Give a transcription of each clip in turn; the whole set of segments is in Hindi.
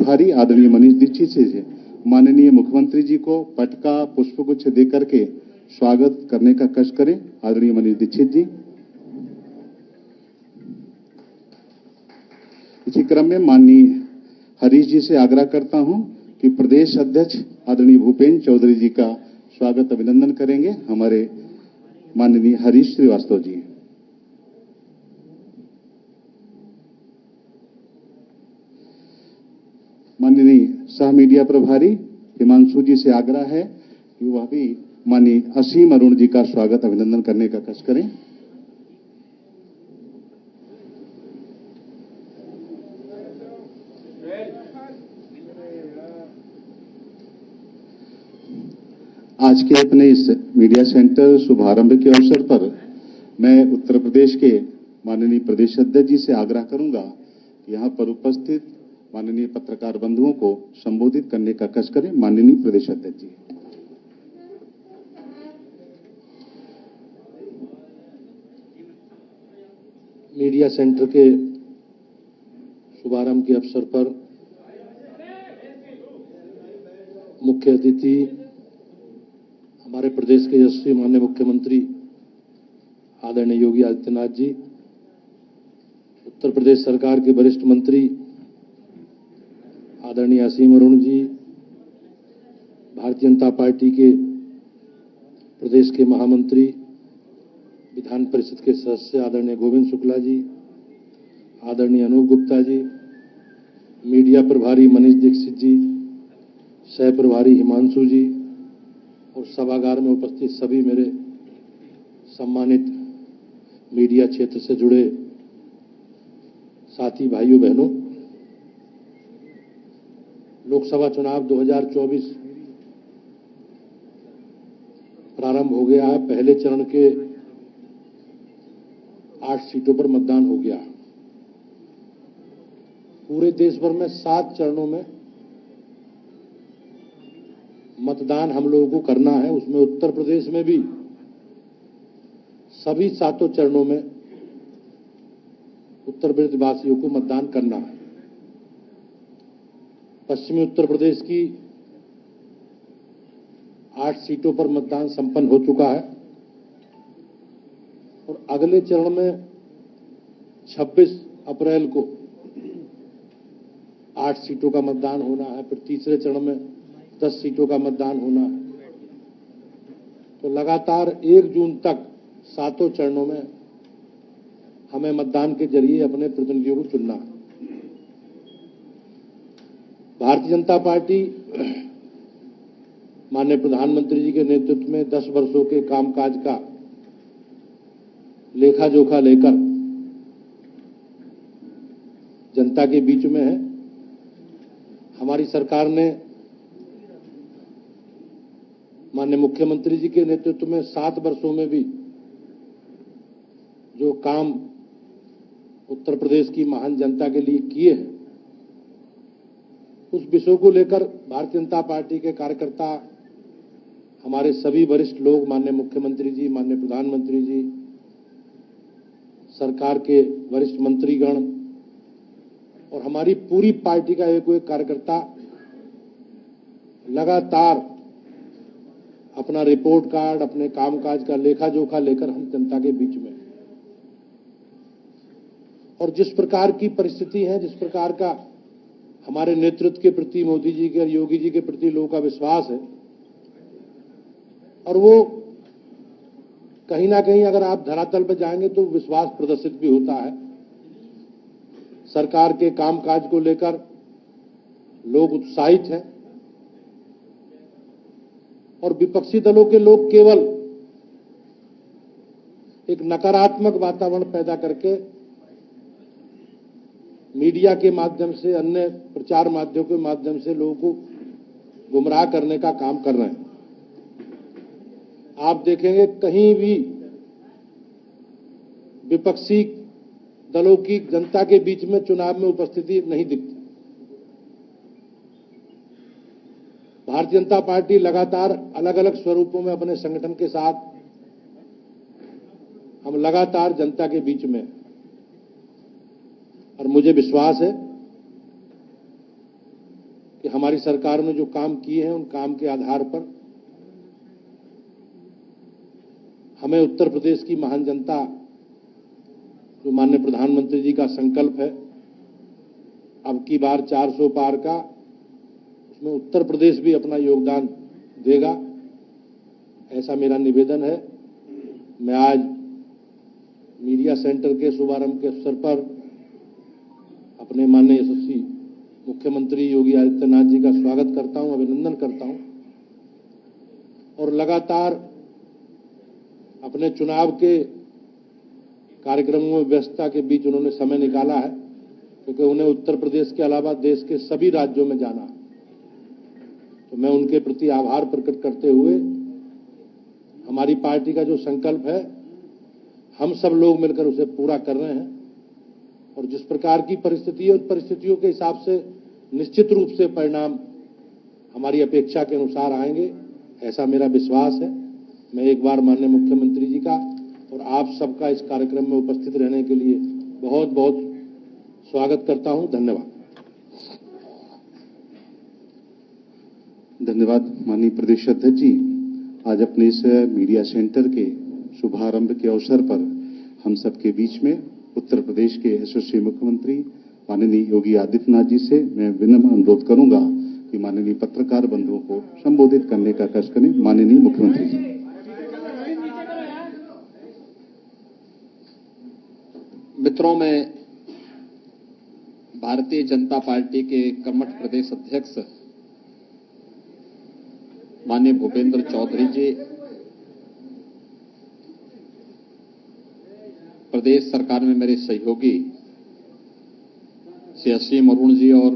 प्रभारी आदरणीय मनीष दीक्षित जी माननीय मुख्यमंत्री जी को पटका पुष्पगुच्छ देकर के स्वागत करने का कष्ट करें। आदरणीय मनीष दीक्षित जी। इसी क्रम में माननीय हरीश जी से आग्रह करता हूं कि प्रदेश अध्यक्ष आदरणीय भूपेन्द्र चौधरी जी का स्वागत अभिनंदन करेंगे हमारे माननीय हरीश श्रीवास्तव जी। माननीय सह मीडिया प्रभारी हिमांशु जी से आग्रह है कि वह भी माननीय असीम अरुण जी का स्वागत अभिनंदन करने का कष्ट करें। आज के अपने इस मीडिया सेंटर शुभारंभ के अवसर पर मैं उत्तर प्रदेश के माननीय प्रदेश अध्यक्ष जी से आग्रह करूंगा कि यहां पर उपस्थित माननीय पत्रकार बंधुओं को संबोधित करने का कष्ट करें। माननीय प्रदेश अध्यक्ष जी। मीडिया सेंटर के शुभारंभ के अवसर पर मुख्य अतिथि हमारे प्रदेश के यशस्वी माननीय मुख्यमंत्री आदरणीय योगी आदित्यनाथ जी, उत्तर प्रदेश सरकार के वरिष्ठ मंत्री आदरणीय असीम अरुण जी, भारतीय जनता पार्टी के प्रदेश के महामंत्री विधान परिषद के सदस्य आदरणीय गोविंद शुक्ला जी, आदरणीय अनूप गुप्ता जी, मीडिया प्रभारी मनीष दीक्षित जी, सह प्रभारी हिमांशु जी और सभागार में उपस्थित सभी मेरे सम्मानित मीडिया क्षेत्र से जुड़े साथी भाइयों बहनों, लोकसभा चुनाव 2024 प्रारंभ हो गया है। पहले चरण के 8 सीटों पर मतदान हो गया। पूरे देश भर में 7 चरणों में मतदान हम लोगों को करना है। उसमें उत्तर प्रदेश में भी सभी 7 चरणों में उत्तर प्रदेश वासियों को मतदान करना है। पश्चिमी उत्तर प्रदेश की 8 सीटों पर मतदान संपन्न हो चुका है और अगले चरण में 26 अप्रैल को 8 सीटों का मतदान होना है। फिर तीसरे चरण में 10 सीटों का मतदान होना है। तो लगातार 1 जून तक 7 चरणों में हमें मतदान के जरिए अपने प्रतिनिधियों को चुनना है। भारतीय जनता पार्टी माननीय प्रधानमंत्री जी के नेतृत्व में 10 वर्षों के कामकाज का लेखा जोखा लेकर जनता के बीच में है। हमारी सरकार ने माननीय मुख्यमंत्री जी के नेतृत्व में 7 वर्षों में भी जो काम उत्तर प्रदेश की महान जनता के लिए किए हैं, उस विषयों को लेकर भारतीय जनता पार्टी के कार्यकर्ता, हमारे सभी वरिष्ठ लोग, माननीय मुख्यमंत्री जी, माननीय प्रधानमंत्री जी, सरकार के वरिष्ठ मंत्रीगण और हमारी पूरी पार्टी का एक कार्यकर्ता लगातार अपना रिपोर्ट कार्ड, अपने कामकाज का लेखा जोखा लेकर हम जनता के बीच में, और जिस प्रकार की परिस्थिति है, जिस प्रकार का हमारे नेतृत्व के प्रति, मोदी जी के, योगी जी के प्रति लोगों का विश्वास है, और वो कहीं ना कहीं अगर आप धरातल पर जाएंगे तो विश्वास प्रदर्शित भी होता है। सरकार के कामकाज को लेकर लोग उत्साहित हैं और विपक्षी दलों के लोग केवल एक नकारात्मक वातावरण पैदा करके मीडिया के माध्यम से, अन्य प्रचार माध्यमों के माध्यम से लोगों को गुमराह करने का काम कर रहे हैं। आप देखेंगे कहीं भी विपक्षी दलों की जनता के बीच में चुनाव में उपस्थिति नहीं दिखती। भारतीय जनता पार्टी लगातार अलग अलग स्वरूपों में अपने संगठन के साथ हम लगातार जनता के बीच में, और मुझे विश्वास है कि हमारी सरकार ने जो काम किए हैं उन काम के आधार पर हमें उत्तर प्रदेश की महान जनता, जो माननीय प्रधानमंत्री जी का संकल्प है अब की बार 400 पार का, उसमें उत्तर प्रदेश भी अपना योगदान देगा, ऐसा मेरा निवेदन है। मैं आज मीडिया सेंटर के शुभारंभ के अवसर पर अपने माननीय यशस्वी मुख्यमंत्री योगी आदित्यनाथ जी का स्वागत करता हूं, अभिनंदन करता हूं और लगातार अपने चुनाव के कार्यक्रमों में व्यस्तता के बीच उन्होंने समय निकाला है, क्योंकि उन्हें उत्तर प्रदेश के अलावा देश के सभी राज्यों में जाना है। तो मैं उनके प्रति आभार प्रकट करते हुए हमारी पार्टी का जो संकल्प है हम सब लोग मिलकर उसे पूरा कर रहे हैं और जिस प्रकार की परिस्थिति है उन परिस्थितियों के हिसाब से निश्चित रूप से परिणाम हमारी अपेक्षा के अनुसार आएंगे, ऐसा मेरा विश्वास है। मैं एक बार माननीय मुख्यमंत्री जी का और आप सबका इस कार्यक्रम में उपस्थित रहने के लिए बहुत बहुत स्वागत करता हूं। धन्यवाद। धन्यवाद माननीय प्रदेश अध्यक्ष जी। आज अपने इस मीडिया सेंटर के शुभारंभ के अवसर पर हम सबके बीच में उत्तर प्रदेश के यशस्वी मुख्यमंत्री माननीय योगी आदित्यनाथ जी से मैं विनम्र अनुरोध करूंगा कि माननीय पत्रकार बंधुओं को संबोधित करने का कष्ट करें। माननीय मुख्यमंत्री जी। मित्रों, मैं भारतीय जनता पार्टी के कर्मठ प्रदेश अध्यक्ष माननीय भूपेंद्र चौधरी जी, प्रदेश सरकार में मेरे सहयोगी श्री असीम अरुण जी और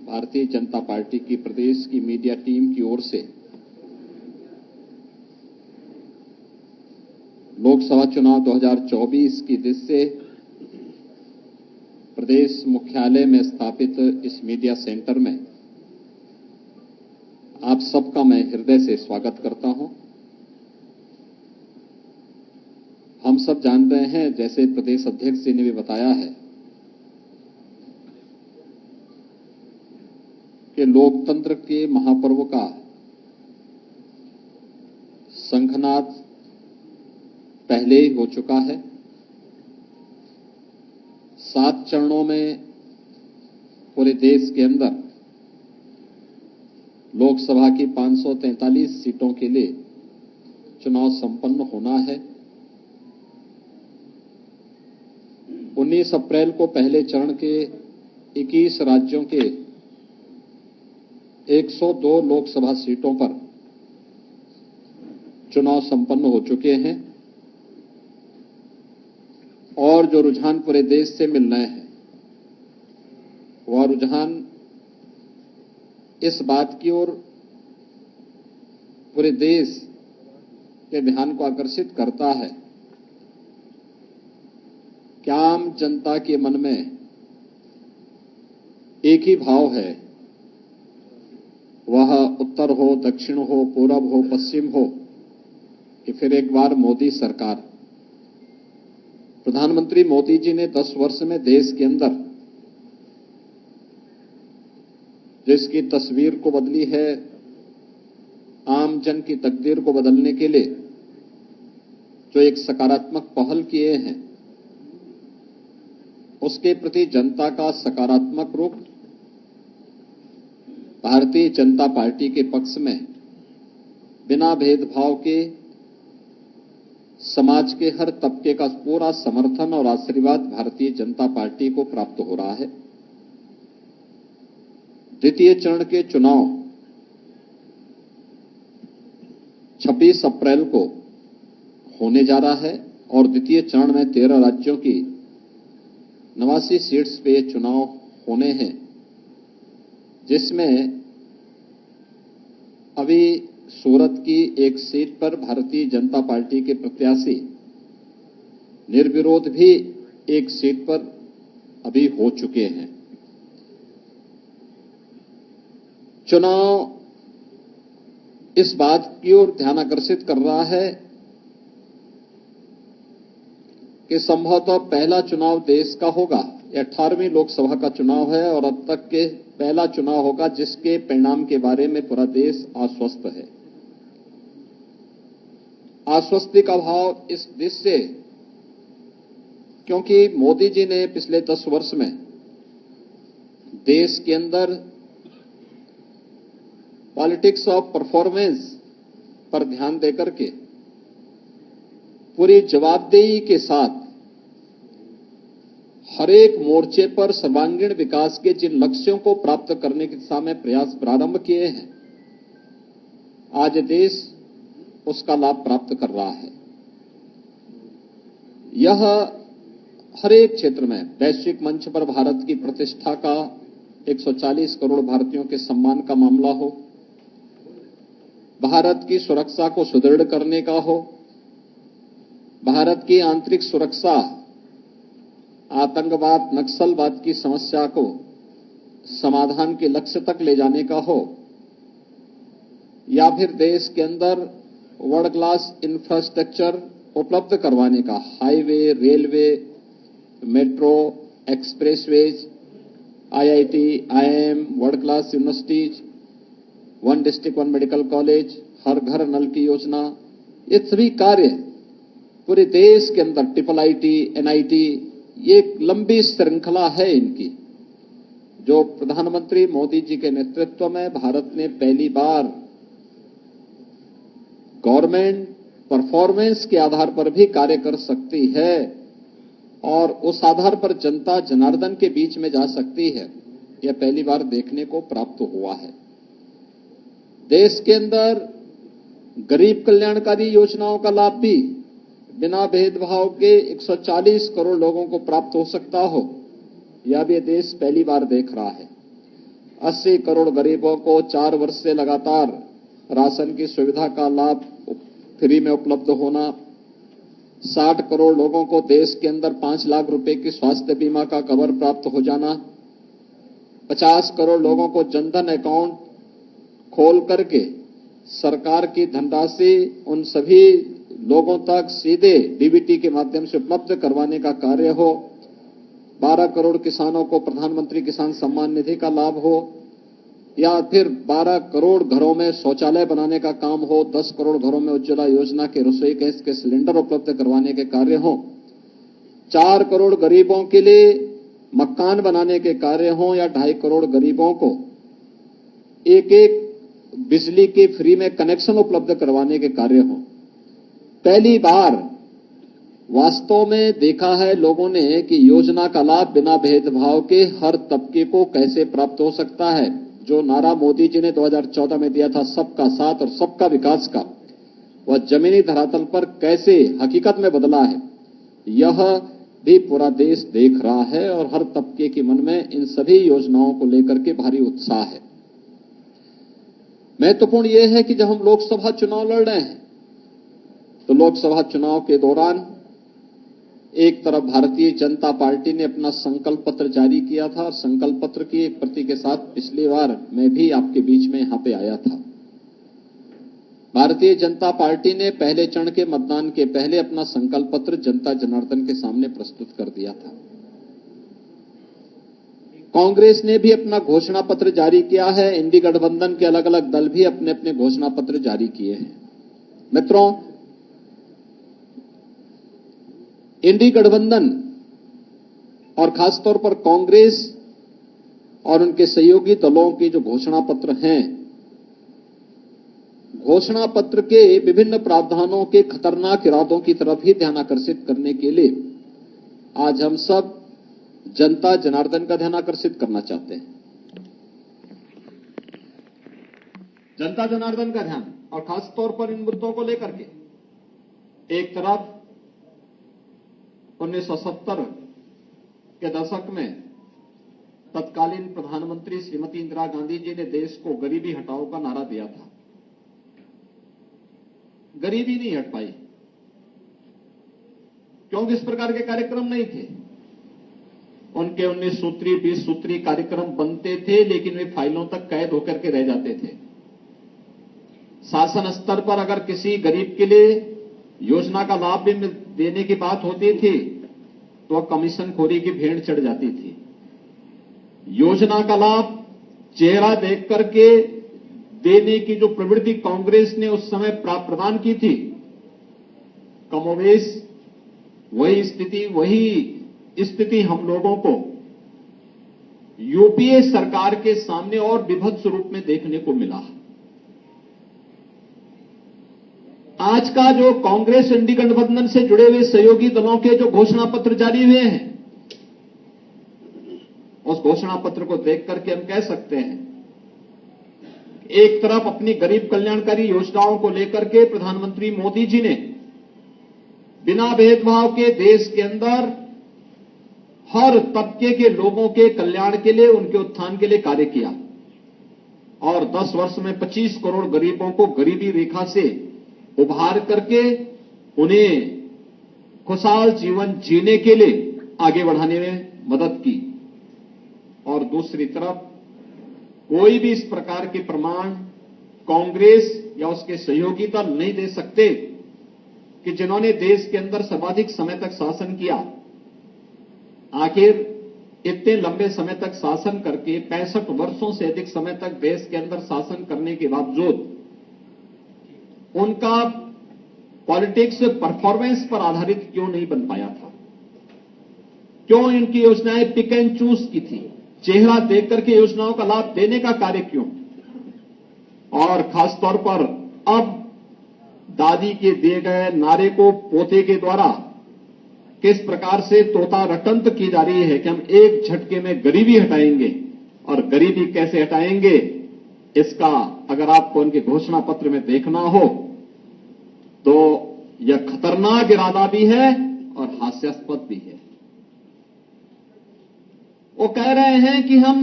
भारतीय जनता पार्टी की प्रदेश की मीडिया टीम की ओर से लोकसभा चुनाव 2024 की दृष्टि से प्रदेश मुख्यालय में स्थापित इस मीडिया सेंटर में आप सबका मैं हृदय से स्वागत करता हूं। हम सब जान रहे हैं, जैसे प्रदेश अध्यक्ष जी ने भी बताया है, कि लोकतंत्र के महापर्व का शंखनाद पहले ही हो चुका है। 7 चरणों में पूरे देश के अंदर लोकसभा की 543 सीटों के लिए चुनाव संपन्न होना है। 19 अप्रैल को पहले चरण के 21 राज्यों के 102 लोकसभा सीटों पर चुनाव संपन्न हो चुके हैं और जो रुझान पूरे देश से मिल रहे हैं वह रुझान इस बात की ओर पूरे देश के ध्यान को आकर्षित करता है कि आम जनता के मन में एक ही भाव है, वह उत्तर हो, दक्षिण हो, पूरब हो, पश्चिम हो, कि फिर एक बार मोदी सरकार। प्रधानमंत्री मोदी जी ने 10 वर्ष में देश के अंदर जिसकी तस्वीर को बदली है, आम जन की तकदीर को बदलने के लिए जो एक सकारात्मक पहल किए हैं, उसके प्रति जनता का सकारात्मक रुख भारतीय जनता पार्टी के पक्ष में बिना भेदभाव के समाज के हर तबके का पूरा समर्थन और आशीर्वाद भारतीय जनता पार्टी को प्राप्त हो रहा है। द्वितीय चरण के चुनाव 26 अप्रैल को होने जा रहा है और द्वितीय चरण में 13 राज्यों की 89 सीट्स पे चुनाव होने हैं, जिसमें अभी सूरत की एक सीट पर भारतीय जनता पार्टी के प्रत्याशी निर्विरोध भी एक सीट पर अभी हो चुके हैं। चुनाव इस बात की ओर ध्यान आकर्षित कर रहा है कि संभवतः पहला चुनाव देश का होगा 18वीं लोकसभा का चुनाव है और अब तक के पहला चुनाव होगा जिसके परिणाम के बारे में पूरा देश आश्वस्त है। आश्वस्ति का भाव इस दृष्टि से क्योंकि मोदी जी ने पिछले 10 वर्ष में देश के अंदर पॉलिटिक्स ऑफ परफॉर्मेंस पर ध्यान देकर के पूरी जवाबदेही के साथ हर एक मोर्चे पर सर्वांगीण विकास के जिन लक्ष्यों को प्राप्त करने की दिशा में प्रयास प्रारंभ किए हैं, आज देश उसका लाभ प्राप्त कर रहा है। यह हर एक क्षेत्र में वैश्विक मंच पर भारत की प्रतिष्ठा का 140 करोड़ भारतीयों के सम्मान का मामला हो, भारत की सुरक्षा को सुदृढ़ करने का हो, भारत की आंतरिक सुरक्षा, आतंकवाद, नक्सलवाद की समस्या को समाधान के लक्ष्य तक ले जाने का हो, या फिर देश के अंदर वर्ल्ड क्लास इंफ्रास्ट्रक्चर उपलब्ध करवाने का, highway, railway, metro, expressways, IIT, IIM, world class universities, one district one medical college, हर घर नल की योजना, ये सभी कार्य पूरे देश के अंदर ट्रिपल आईटी, एनआईटी, ये एक लंबी श्रृंखला है इनकी, जो प्रधानमंत्री मोदी जी के नेतृत्व में भारत ने पहली बार गवर्नमेंट परफॉर्मेंस के आधार पर भी कार्य कर सकती है और उस आधार पर जनता जनार्दन के बीच में जा सकती है, यह पहली बार देखने को प्राप्त हुआ है। देश के अंदर गरीब कल्याणकारी योजनाओं का लाभ भी बिना भेदभाव के 140 करोड़ लोगों को प्राप्त हो सकता हो, यह भी देश पहली बार देख रहा है। 80 करोड़ गरीबों को 4 वर्ष से लगातार राशन की सुविधा का लाभ फ्री में उपलब्ध होना, 60 करोड़ लोगों को देश के अंदर 5 लाख रुपए की स्वास्थ्य बीमा का कवर प्राप्त हो जाना, 50 करोड़ लोगों को जनधन अकाउंट खोल करके सरकार की धनराशि उन सभी लोगों तक सीधे डीबीटी के माध्यम से उपलब्ध करवाने का कार्य हो, 12 करोड़ किसानों को प्रधानमंत्री किसान सम्मान निधि का लाभ हो, या फिर 12 करोड़ घरों में शौचालय बनाने का काम हो, 10 करोड़ घरों में उज्ज्वला योजना के रसोई गैस के सिलेंडर उपलब्ध करवाने के कार्य हो, 4 करोड़ गरीबों के लिए मकान बनाने के कार्य हो, या 2.5 करोड़ गरीबों को एक बिजली के फ्री में कनेक्शन उपलब्ध करवाने के कार्य हो। पहली बार वास्तव में देखा है लोगों ने कि योजना का लाभ बिना भेदभाव के हर तबके को कैसे प्राप्त हो सकता है। जो नारा मोदी जी ने 2014 में दिया था, सबका साथ और सबका विकास का, वह जमीनी धरातल पर कैसे हकीकत में बदला है, यह भी पूरा देश देख रहा है और हर तबके के मन में इन सभी योजनाओं को लेकर के भारी उत्साह है। महत्वपूर्ण यह है कि जब हम लोकसभा चुनाव लड़ रहे हैं तो लोकसभा चुनाव के दौरान एक तरफ भारतीय जनता पार्टी ने अपना संकल्प पत्र जारी किया था और संकल्प पत्र की प्रति के साथ पिछली बार मैं भी आपके बीच में यहां पे आया था। भारतीय जनता पार्टी ने पहले चरण के मतदान के पहले अपना संकल्प पत्र जनता जनार्दन के सामने प्रस्तुत कर दिया था। कांग्रेस ने भी अपना घोषणा पत्र जारी किया है। इंडी गठबंधन के अलग अलग दल भी अपने अपने घोषणा पत्र जारी किए हैं। मित्रों, इंडी गठबंधन और खासतौर पर कांग्रेस और उनके सहयोगी दलों के जो घोषणा पत्र हैं, घोषणा पत्र के विभिन्न प्रावधानों के खतरनाक इरादों की तरफ ही ध्यान आकर्षित करने के लिए आज हम सब जनता जनार्दन का ध्यान आकर्षित करना चाहते हैं। जनता जनार्दन का ध्यान, और खासतौर पर इन मुद्दों को लेकर के एक तरफ 1970 के दशक में तत्कालीन प्रधानमंत्री श्रीमती इंदिरा गांधी जी ने देश को गरीबी हटाओ का नारा दिया था। गरीबी नहीं हट पाई क्योंकि इस प्रकार के कार्यक्रम नहीं थे। उनके 19 सूत्री 20 सूत्री कार्यक्रम बनते थे, लेकिन वे फाइलों तक कैद होकर के रह जाते थे। शासन स्तर पर अगर किसी गरीब के लिए योजना का लाभ भी देने की बात होती थी तो कमीशनखोरी की भेंट चढ़ जाती थी। योजना का लाभ चेहरा देख करके देने की जो प्रवृत्ति कांग्रेस ने उस समय प्रदान की थी, कमोवेश वही स्थिति हम लोगों को यूपीए सरकार के सामने और विभत्स रूप में देखने को मिला। आज का जो कांग्रेस इंडी गठबंधन से जुड़े हुए सहयोगी दलों के जो घोषणा पत्र जारी हुए हैं, उस घोषणा पत्र को देख करके हम कह सकते हैं, एक तरफ अपनी गरीब कल्याणकारी योजनाओं को लेकर के प्रधानमंत्री मोदी जी ने बिना भेदभाव के देश के अंदर हर तबके के लोगों के कल्याण के लिए, उनके उत्थान के लिए कार्य किया और 10 वर्ष में 25 करोड़ गरीबों को गरीबी रेखा से उभार करके उन्हें खुशहाल जीवन जीने के लिए आगे बढ़ाने में मदद की। और दूसरी तरफ कोई भी इस प्रकार के प्रमाण कांग्रेस या उसके सहयोगी दल नहीं दे सकते कि जिन्होंने देश के अंदर सर्वाधिक समय तक शासन किया, आखिर इतने लंबे समय तक शासन करके 65 वर्षों से अधिक समय तक देश के अंदर शासन करने के बावजूद उनका पॉलिटिक्स परफॉर्मेंस पर आधारित क्यों नहीं बन पाया था? क्यों इनकी योजनाएं पिक एंड चूज की थी? चेहरा देख करके योजनाओं का लाभ देने का कार्य क्यों? और खासतौर पर अब दादी के दिए गए नारे को पोते के द्वारा किस प्रकार से तोता रटंत की जा रही है कि हम एक झटके में गरीबी हटाएंगे, और गरीबी कैसे हटाएंगे इसका अगर आपको उनके घोषणा पत्र में देखना हो तो यह खतरनाक इरादा भी है और हास्यास्पद भी है। वो कह रहे हैं कि हम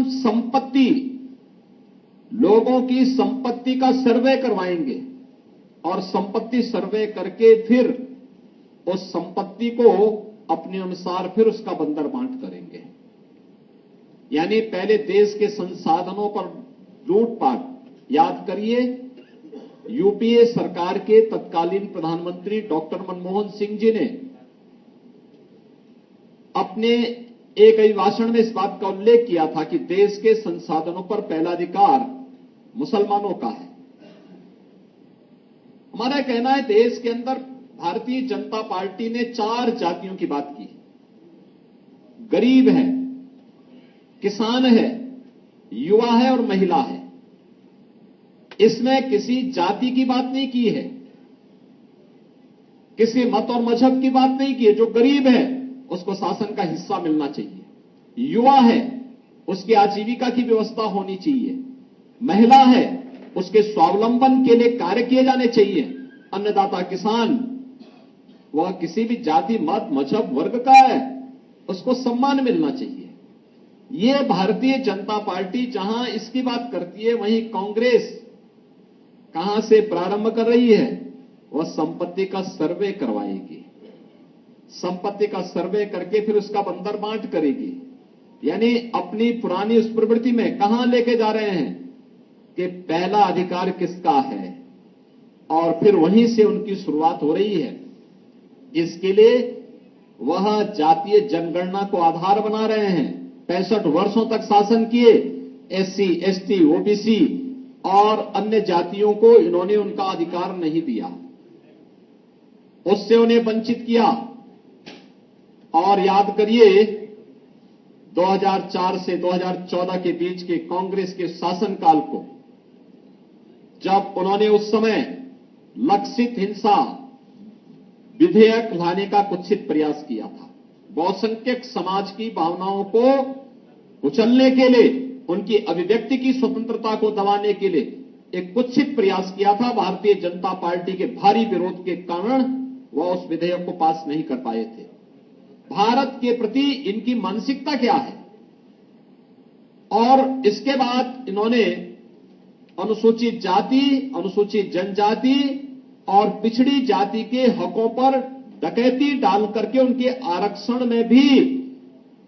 लोगों की संपत्ति का सर्वे करवाएंगे और संपत्ति सर्वे करके फिर उस संपत्ति को अपने अनुसार फिर उसका बंदर बांट करेंगे। यानी पहले देश के संसाधनों पर लूटपाट। याद करिए, यूपीए सरकार के तत्कालीन प्रधानमंत्री डॉक्टर मनमोहन सिंह जी ने अपने एक अभिभाषण में इस बात का उल्लेख किया था कि देश के संसाधनों पर पहला अधिकार मुसलमानों का है। हमारा कहना है देश के अंदर भारतीय जनता पार्टी ने 4 जातियों की बात की। गरीब है, किसान है, युवा है और महिला है। इसमें किसी जाति की बात नहीं की है, किसी मत और मजहब की बात नहीं की है। जो गरीब है उसको शासन का हिस्सा मिलना चाहिए, युवा है उसकी आजीविका की व्यवस्था होनी चाहिए, महिला है उसके स्वावलंबन के लिए कार्य किए जाने चाहिए, अन्नदाता किसान वह किसी भी जाति मत मजहब वर्ग का है उसको सम्मान मिलना चाहिए। ये भारतीय जनता पार्टी जहां इसकी बात करती है, वहीं कांग्रेस कहां से प्रारंभ कर रही है? वह संपत्ति का सर्वे करवाएगी, संपत्ति का सर्वे करके फिर उसका बंदर बांट करेगी। यानी अपनी पुरानी उस प्रवृत्ति में कहां लेके जा रहे हैं कि पहला अधिकार किसका है, और फिर वहीं से उनकी शुरुआत हो रही है। इसके लिए वह जातीय जनगणना को आधार बना रहे हैं। 65 वर्षों तक शासन किए, एससी, एसटी, ओबीसी और अन्य जातियों को इन्होंने उनका अधिकार नहीं दिया, उससे उन्हें वंचित किया। और याद करिए 2004 से 2014 के बीच के कांग्रेस के शासनकाल को, जब उन्होंने उस समय लक्षित हिंसा विधेयक लाने का कुत्सित प्रयास किया था। बहुसंख्यक समाज की भावनाओं को कुचलने के लिए, उनकी अभिव्यक्ति की स्वतंत्रता को दबाने के लिए एक कुत्सित प्रयास किया था। भारतीय जनता पार्टी के भारी विरोध के कारण वह उस विधेयक को पास नहीं कर पाए थे। भारत के प्रति इनकी मानसिकता क्या है? और इसके बाद इन्होंने अनुसूचित जाति, अनुसूचित जनजाति और पिछड़ी जाति के हकों पर डकैती डाल करके उनके आरक्षण में भी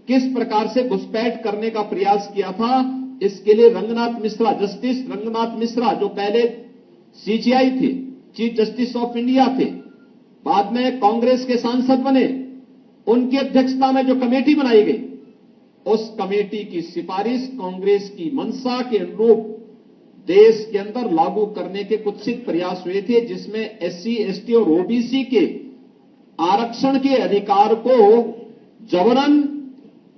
किस प्रकार से घुसपैठ करने का प्रयास किया था। इसके लिए रंगनाथ मिश्रा, जस्टिस रंगनाथ मिश्रा, जो पहले सीजीआई थे, चीफ जस्टिस ऑफ इंडिया थे, बाद में कांग्रेस के सांसद बने, उनकी अध्यक्षता में जो कमेटी बनाई गई, उस कमेटी की सिफारिश कांग्रेस की मंशा के अनुरूप देश के अंदर लागू करने के कुत्सित प्रयास हुए थे, जिसमें एससी, एसटी और ओबीसी के आरक्षण के अधिकार को जबरन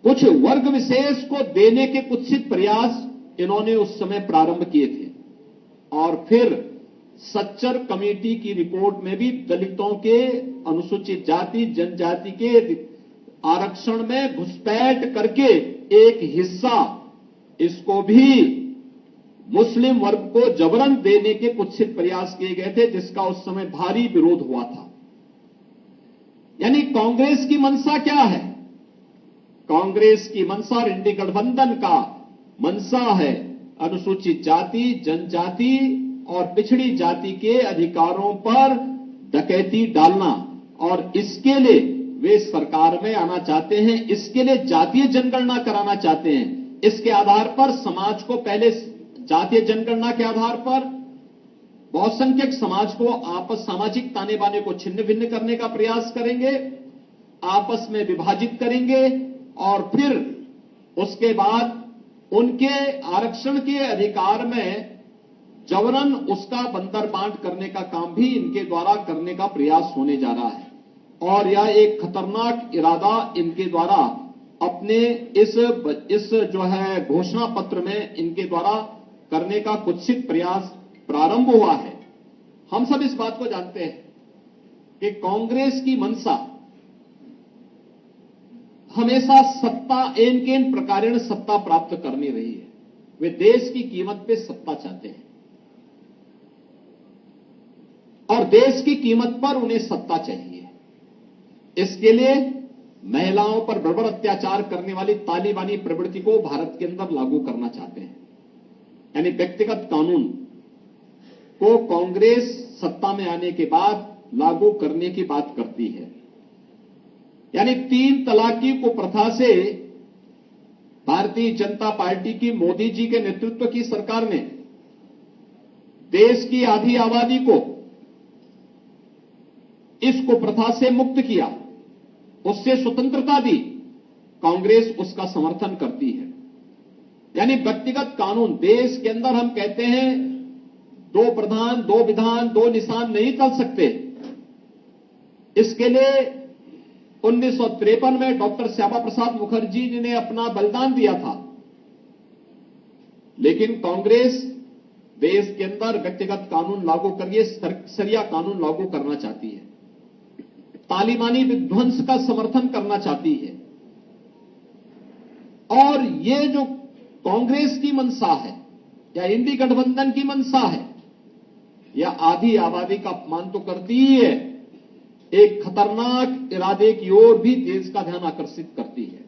कुछ वर्ग विशेष को देने के कुत्सित प्रयास इन्होंने उस समय प्रारंभ किए थे। और फिर सच्चर कमेटी की रिपोर्ट में भी दलितों के, अनुसूचित जाति, जनजाति के आरक्षण में घुसपैठ करके एक हिस्सा इसको भी मुस्लिम वर्ग को जबरन देने के कुत्सित प्रयास किए गए थे, जिसका उस समय भारी विरोध हुआ था। यानी कांग्रेस की मंशा क्या है? कांग्रेस की मंशा और इंडी गठबंधन का मंशा है अनुसूचित जाति, जनजाति और पिछड़ी जाति के अधिकारों पर डकैती डालना, और इसके लिए वे सरकार में आना चाहते हैं, इसके लिए जातीय जनगणना कराना चाहते हैं। इसके आधार पर समाज को पहले जातीय जनगणना के आधार पर बहुसंख्यक समाज को आपस सामाजिक ताने बाने को छिन्न भिन्न करने का प्रयास करेंगे, आपस में विभाजित करेंगे, और फिर उसके बाद उनके आरक्षण के अधिकार में जबरन उसका बंदर बांट करने का काम भी इनके द्वारा करने का प्रयास होने जा रहा है। और यह एक खतरनाक इरादा इनके द्वारा अपने इस जो है घोषणा पत्र में इनके द्वारा करने का कुत्सित प्रयास प्रारंभ हुआ है। हम सब इस बात को जानते हैं कि कांग्रेस की मंशा हमेशा सत्ता, एन केन प्रकारेण सत्ता प्राप्त करनी रही है। वे देश की कीमत पे सत्ता चाहते हैं और देश की कीमत पर उन्हें सत्ता चाहिए। इसके लिए महिलाओं पर बर्बर अत्याचार करने वाली तालिबानी प्रवृत्ति को भारत के अंदर लागू करना चाहते हैं। यानी व्यक्तिगत कानून को कांग्रेस सत्ता में आने के बाद लागू करने की बात करती है। यानी 3 तलाकी को प्रथा से भारतीय जनता पार्टी की मोदी जी के नेतृत्व की सरकार ने देश की आधी आबादी को इस कुप्रथा से मुक्त किया, उससे स्वतंत्रता दी। कांग्रेस उसका समर्थन करती है। यानी व्यक्तिगत कानून, देश के अंदर हम कहते हैं 2 प्रधान, 2 विधान, 2 निशान नहीं चल सकते। इसके लिए 1953 में डॉक्टर श्यामा प्रसाद मुखर्जी जी ने अपना बलिदान दिया था। लेकिन कांग्रेस देश के अंदर व्यक्तिगत कानून लागू करके शरिया कानून लागू करना चाहती है, तालिबानी विध्वंस का समर्थन करना चाहती है। और ये जो कांग्रेस की मंशा है या इंडी गठबंधन की मंशा है, या आधी आबादी का अपमान तो करती ही है, एक खतरनाक इरादे की ओर भी देश का ध्यान आकर्षित करती है।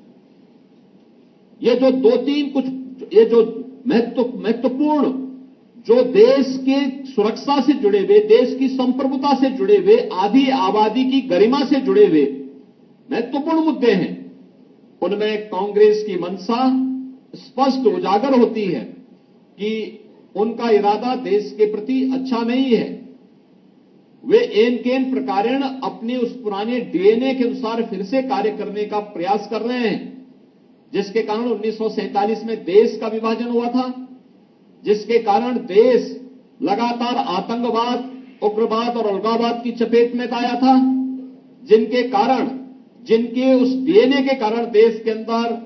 ये जो 2-3 कुछ ये जो महत्वपूर्ण जो देश के सुरक्षा से जुड़े हुए, देश की संप्रभुता से जुड़े हुए, आधी आबादी की गरिमा से जुड़े हुए महत्वपूर्ण मुद्दे हैं, उनमें कांग्रेस की मंशा स्पष्ट उजागर होती है कि उनका इरादा देश के प्रति अच्छा नहीं है। वे एन केन प्रकारेण अपने उस पुराने डीएनए के अनुसार फिर से कार्य करने का प्रयास कर रहे हैं, जिसके कारण 1947 में देश का विभाजन हुआ था, जिसके कारण देश लगातार आतंकवाद, उग्रवाद और अलगाववाद की चपेट में आया था, जिनके उस डीएनए के कारण देश के अंदर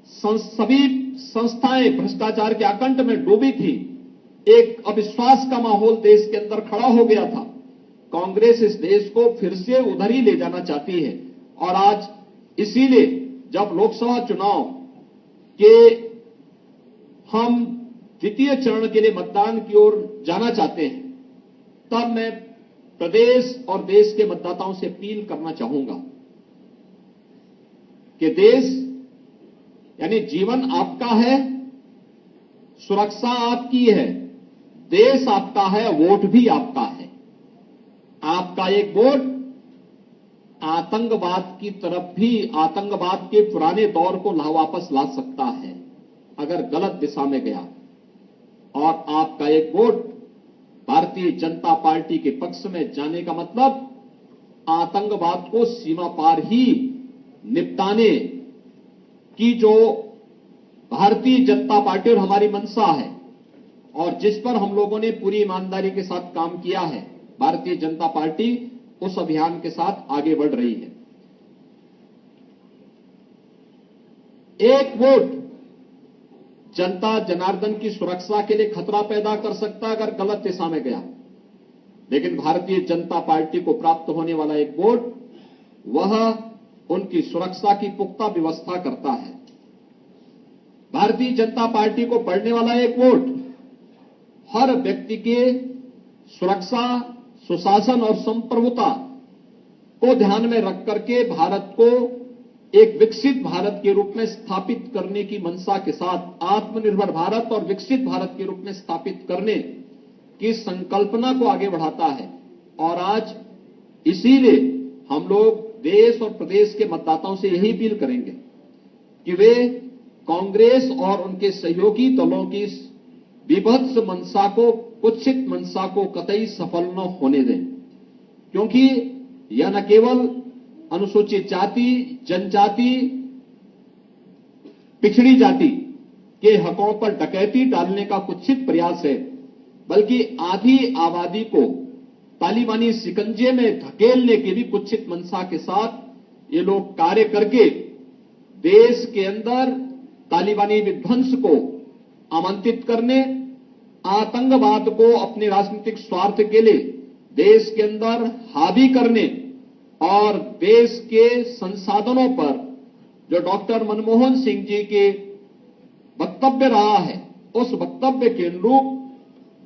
सभी संस्थाएं भ्रष्टाचार के आकंठ में डूबी थी। एक अविश्वास का माहौल देश के अंदर खड़ा हो गया था। कांग्रेस इस देश को फिर से उधर ही ले जाना चाहती है। और आज इसीलिए जब लोकसभा चुनाव के हम द्वितीय चरण के लिए मतदान की ओर जाना चाहते हैं, तब मैं प्रदेश और देश के मतदाताओं से अपील करना चाहूंगा कि देश यानी जीवन आपका है, सुरक्षा आपकी है, देश आपका है, वोट भी आपका है। आपका एक वोट आतंकवाद की तरफ भी, आतंकवाद के पुराने दौर को वापस ला सकता है अगर गलत दिशा में गया, और आपका एक वोट भारतीय जनता पार्टी के पक्ष में जाने का मतलब आतंकवाद को सीमा पार ही निपटाने की जो भारतीय जनता पार्टी और हमारी मंशा है और जिस पर हम लोगों ने पूरी ईमानदारी के साथ काम किया है, भारतीय जनता पार्टी उस अभियान के साथ आगे बढ़ रही है। एक वोट जनता जनार्दन की सुरक्षा के लिए खतरा पैदा कर सकता है अगर गलत दिशा में गया, लेकिन भारतीय जनता पार्टी को प्राप्त होने वाला एक वोट वह उनकी सुरक्षा की पुख्ता व्यवस्था करता है। भारतीय जनता पार्टी को पड़ने वाला एक वोट हर व्यक्ति के सुरक्षा, सुशासन और संप्रभुता को ध्यान में रख करके भारत को एक विकसित भारत के रूप में स्थापित करने की मंशा के साथ आत्मनिर्भर भारत और विकसित भारत के रूप में स्थापित करने की संकल्पना को आगे बढ़ाता है। और आज इसीलिए हम लोग देश और प्रदेश के मतदाताओं से यही अपील करेंगे कि वे कांग्रेस और उनके सहयोगी दलों की विभत्स मंशा को, कुत्सित मंशा को कतई सफल न होने दें, क्योंकि यह न केवल अनुसूचित जाति, जनजाति, पिछड़ी जाति के हकों पर डकैती डालने का कुत्सित प्रयास है, बल्कि आधी आबादी को तालिबानी शिकंजे में धकेलने की भी कुत्सित मंशा के साथ ये लोग कार्य करके देश के अंदर तालिबानी विध्वंस को आमंत्रित करने, आतंकवाद को अपने राजनीतिक स्वार्थ के लिए देश के अंदर हावी करने और देश के संसाधनों पर जो डॉक्टर मनमोहन सिंह जी के वक्तव्य रहा है, उस वक्तव्य के अनुरूप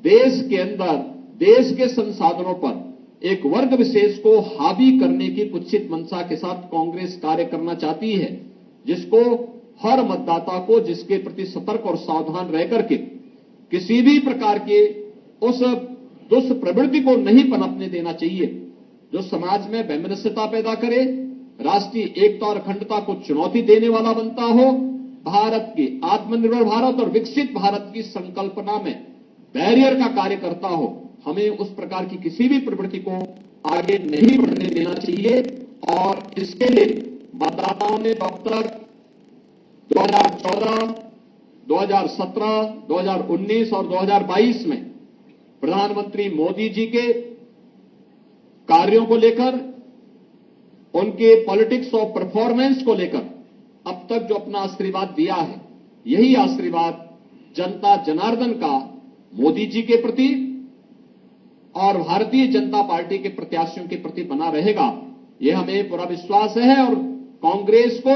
देश के अंदर देश के संसाधनों पर एक वर्ग विशेष को हावी करने की कुत्सित मंशा के साथ कांग्रेस कार्य करना चाहती है, जिसको हर मतदाता को जिसके प्रति सतर्क और सावधान रह करके किसी भी प्रकार के उस दुष्प्रवृत्ति को नहीं पनपने देना चाहिए जो समाज में वैमनस्यता पैदा करे, राष्ट्रीय एकता और अखंडता को चुनौती देने वाला बनता हो, भारत की आत्मनिर्भर भारत और विकसित भारत की संकल्पना में बैरियर का कार्य करता हो। हमें उस प्रकार की किसी भी प्रवृत्ति को आगे नहीं बढ़ने देना चाहिए और इसके लिए मतदाताओं ने अब तक 2014, 2017, 2019 और 2022 में प्रधानमंत्री मोदी जी के कार्यों को लेकर, उनके पॉलिटिक्स ऑफ परफॉर्मेंस को लेकर अब तक जो अपना आशीर्वाद दिया है, यही आशीर्वाद जनता जनार्दन का मोदी जी के प्रति और भारतीय जनता पार्टी के प्रत्याशियों के प्रति बना रहेगा, यह हमें पूरा विश्वास है। और कांग्रेस को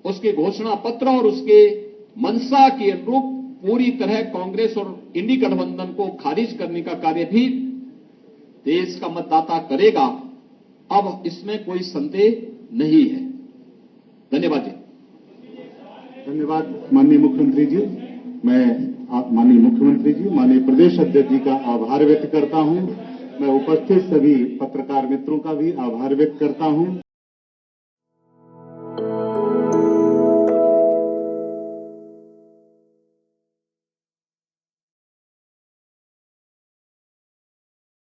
उसके घोषणा पत्र और उसके मंशा के अनुरूप पूरी तरह कांग्रेस और इंडी गठबंधन को खारिज करने का कार्य भी देश का मतदाता करेगा। अब इसमें कोई संदेह नहीं है। धन्यवाद जी। धन्यवाद माननीय मुख्यमंत्री जी। मैं माननीय मुख्यमंत्री जी, माननीय प्रदेश अध्यक्ष जी का आभार व्यक्त करता हूं। मैं उपस्थित सभी पत्रकार मित्रों का भी आभार व्यक्त करता हूं।